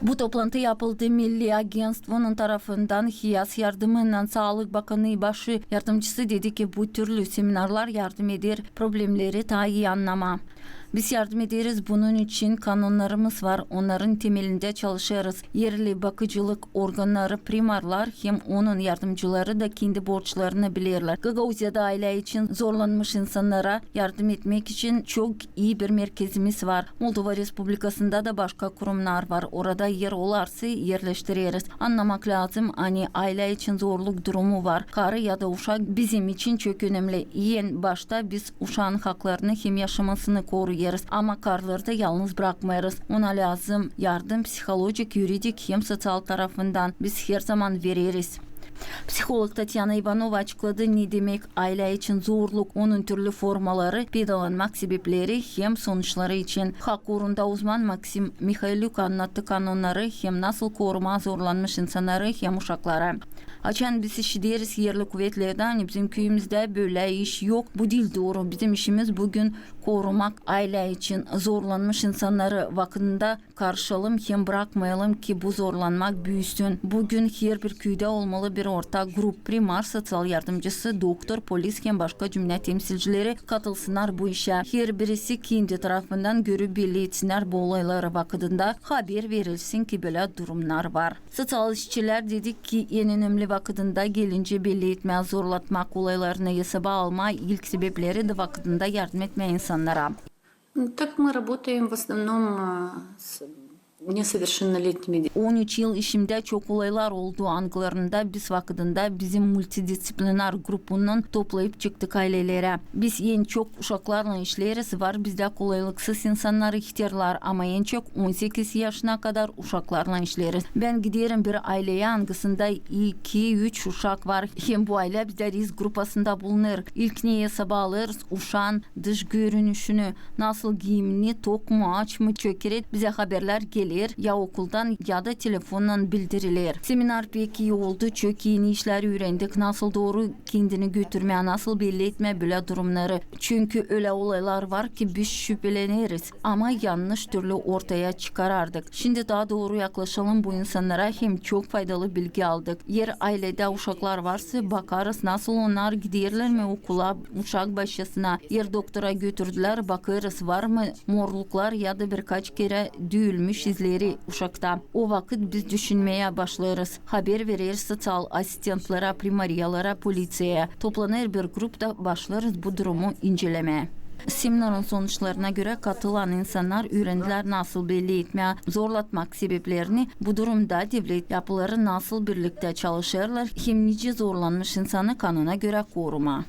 Bu toplantı yapıldı. Milli Agentvonun tarafından HİAS yardımıyla Sağlık Bakanı başı yardımcısı dedi ki bu türlü seminarlar yardım eder problemleri daha iyi anlama. Biz yardım ederiz. Bunun için kanunlarımız var. Onların temelinde çalışırız. Yerli bakıcılık organları primarlar hem onun yardımcıları da kendi borçlarını bilirler. Gagavuzya'da aile için zorlanmış insanlara yardım etmek için çok iyi bir merkezimiz var. Moldova Respublikası'nda da başka kurumlar var. Orada yer olarsa yerleştiririz. Anlamak lazım. Hani aile için zorluk durumu var. Karı ya da uşak bizim için çok önemli. En başta biz uşağın haklarını hem yaşamasını koruyarız. Ama karıları da yalnız bırakmayırız. Ona lazım yardım psikolojik, yuridik hem sosyal tarafından biz her zaman veririz. Psikolog Tatyana Ivanova açıkladı ne demek aile için zorluk, onun türlü formaları, pedalanmak sebepleri hem sonuçları için. Hak uğrunda uzman Maksim Mikhailuk anlattı kanunları hem nasıl koruma zorlanmış insanları hem uşaklara. Açan biz iş deriz yerli kuvvetlerden bizim köyümüzde böyle iş yok. Bu değil doğru. Bizim işimiz bugün korumak aile için zorlanmış insanları vaktinde karşılayalım hem bırakmayalım ki bu zorlanmak büyüsün. Bugün her bir köyde olmalı bir ortak grup primar, sosyal yardımcısı, doktor, polis hem başka cümle temsilcileri katılsınlar bu işe. Her birisi kendi tarafından görüp belli etsinler bu olayları vaktinde haber verilsin ki böyle durumlar var. Sosyal işçiler dedik ki en önemli vaktinde gelince belli etmeye zorlatmak olaylarını hesaba alma ilk sebepleri de vaktinde yardım etme insanlara. Так мы работаем в основном с несовершеннолетними. 13 yıl işimde çok olaylar oldu anglarında biz vaktinde bizim multidisipliner grubundan toplayıp çıktık ailelere. Biz en çok uşaklarla işleriz var bizde kolaylıksız insanlar ihtiyarlar ama en çok 18 yaşına kadar uşaklarla işleriz. Ben giderim bir aileye hangisinde 2-3 uşak var. Hem bu aile bizde risk grupasında bulunur. İlk neye sabah alırız uşağın dış görünüşünü nasıl giyimini tok mu aç mı çökeret bize haberler gelir. Ya okuldan ya da telefonla bildirilir. Seminer pek iyi oldu. Çok yeni işler öğrendik. Nasıl doğru kendini götürmeye, nasıl belli etme böyle durumları. Çünkü öyle olaylar var ki biz şüpheleniriz. Ama yanlış türlü ortaya çıkarardık. Şimdi daha doğru yaklaşalım bu insanlara hem çok faydalı bilgi aldık. Yer ailede uşaklar varsa bakarız nasıl onlar giderler mi okula, uşak başısına. Yer doktora götürdüler bakarız var mı morluklar ya da birkaç kere düğülmüş izleri uşakta. O vakit biz düşünmeye başlarız. Haber veririz sosyal asistentlere, primariyalara, polisiye. Toplanır bir grupta başlarız bu durumu incelemeye. Seminarın sonuçlarına göre katılan insanlar öğrendiler nasıl belli etmeye, zorlatmak sebeplerini, bu durumda devlet yapıları nasıl birlikte çalışırlar, hem nice zorlanmış insanı kanuna göre koruma.